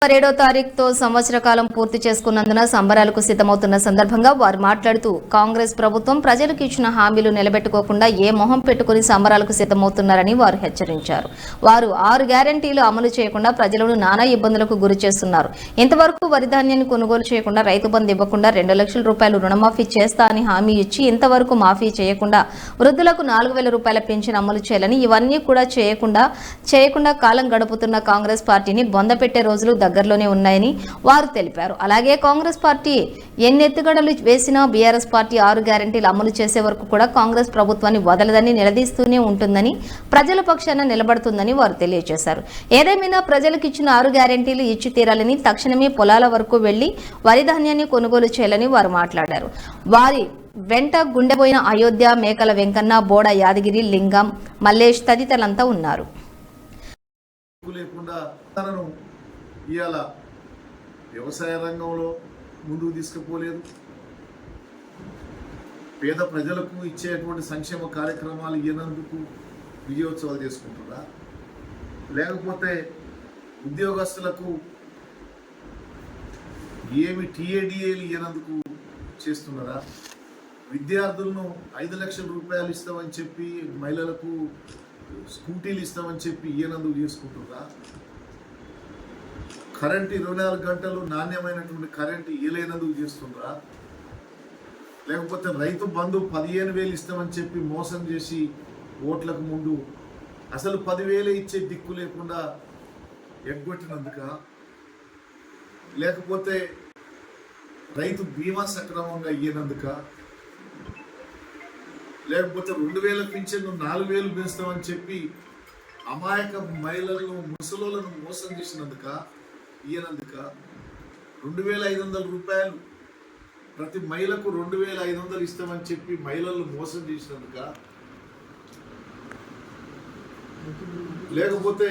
7వ తారీఖుతో సంవత్సర కాలం పూర్తి చేసుకున్నందున సంబరాలకు సిద్ధమవుతున్న సందర్భంగా వారు మాట్లాడుతూ కాంగ్రెస్ ప్రభుత్వం ప్రజలకు ఇచ్చిన హామీలు నిలబెట్టుకోకుండా ఏ మొహం పెట్టుకుని సంబరాలకు సిద్ధమవుతున్నారని వారు హెచ్చరించారు. వారు 6 గ్యారెంటీలు అమలు చేయకుండా ప్రజలను నానా ఇబ్బందులకు గురి చేస్తున్నారు. ఇంతవరకు వరి ధాన్యాన్ని కొనుగోలు చేయకుండా, రైతు బంధు ఇవ్వకుండా, 2 లక్షల రూపాయలు రుణమాఫీ చేస్తా అని హామీ ఇచ్చి ఇంతవరకు మాఫీ చేయకుండా, వృద్ధులకు 4,000 రూపాయల పెన్షన్ అమలు చేయాలని ఇవన్నీ కూడా చేయకుండా కాలం గడుపుతున్న కాంగ్రెస్ పార్టీని బొందపెట్టే రోజులు దగ్గరలోనే ఉన్నాయని వారు తెలిపారు. అలాగే కాంగ్రెస్ పార్టీ ఎన్ని ఎత్తుగడలు వేసినా బీఆర్ఎస్ పార్టీ 6 గ్యారెంటీలు అమలు చేసే వరకు కూడా కాంగ్రెస్ ప్రభుత్వాన్ని వదలదని నిలదీస్తూనే ఉంటుందని, ప్రజల పక్షాన నిలబడుతుందని వారు తెలియజేశారు. ఏదేమైనా ప్రజలకు ఇచ్చిన 6 గ్యారెంటీలు ఇచ్చి తీరాలని, తక్షణమే పొలాల వరకు వెళ్లి వరి ధాన్యాన్ని కొనుగోలు చేయాలని వారు మాట్లాడారు. వారి వెంట గుండెపోయిన అయోధ్య, మేకల వెంకన్న, బోడ యాదగిరి, లింగం, మల్లేష్ తదితరులంతా ఉన్నారు. ఇవాళ వ్యవసాయ రంగంలో ముందుకు తీసుకుపోలేదు. పేద ప్రజలకు ఇచ్చేటువంటి సంక్షేమ కార్యక్రమాలు ఇవ్వనందుకు విజయోత్సవాలు చేసుకుంటున్నారా? లేకపోతే ఉద్యోగస్తులకు ఏమి టీఏడిఏలు ఇవ్వనందుకు చేస్తున్నారా? విద్యార్థులను 5 లక్షల రూపాయలు ఇస్తామని చెప్పి, మహిళలకు స్కూటీలు ఇస్తామని చెప్పి ఇవ్వనందుకు చేసుకుంటున్నారా? కరెంటు 24 గంటలు నాణ్యమైనటువంటి కరెంటు ఇవ్వలేనందుకు చేస్తుండ్రా? లేకపోతే రైతు బంధు 15,000 ఇస్తామని చెప్పి మోసం చేసి ఓట్లకు ముందు అసలు 10,000 ఇచ్చే దిక్కు లేకుండా ఎగ్గొట్టినందుక? లేకపోతే రైతు బీమా సక్రమంగా ఇయ్యనందుక? లేకపోతే 2,000 పింఛన్ను 4,000 పెంచుతామని చెప్పి అమాయక మహిళలను, ముసలోళ్ళను మోసం చేసినందుక? ఇయ్యనందుక? 2,500 రూపాయలు ప్రతి మహిళకు 2,500 ఇస్తామని చెప్పి మహిళలను మోసం చేసినందుక? లేకపోతే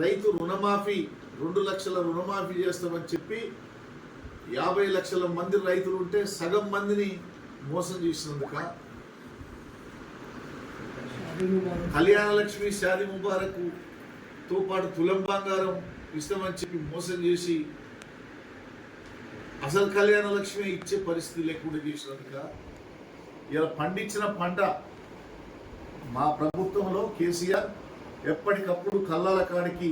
రైతు రుణమాఫీ 2 లక్షల రుణమాఫీ చేస్తామని చెప్పి 50 లక్షల మంది రైతులు ఉంటే సగం మందిని మోసం చేసినందుక? కళ్యాణ లక్ష్మి, షాదీ ముబారక్ తో పాటు తులం బంగారం ఇస్తామని చెప్పి మోసం చేసి అసలు కళ్యాణ లక్ష్మి ఇచ్చే పరిస్థితి లేకుండా చేసినందుక? ఇలా పండించిన పంట మా ప్రభుత్వంలో కేసీఆర్ ఎప్పటికప్పుడు కళ్ళాల కాడికి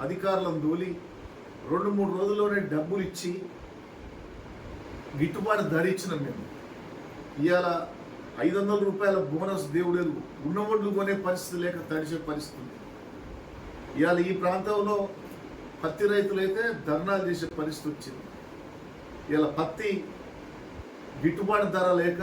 అధికారులను దోలి 2-3 రోజుల్లోనే డబ్బులు ఇచ్చి గిట్టుబాటు ధర ఇచ్చినాం మేము. ఇవాళ 500 రూపాయల బోనస్ దేవుడు ఉన్న ఒడ్లు కొనే పరిస్థితి లేక తడిచే పరిస్థితి. ఇవాళ ఈ ప్రాంతంలో పత్తి రైతులైతే ధర్నాలు చేసే పరిస్థితి వచ్చింది. ఇలా పత్తి గిట్టుబాటు ధర లేక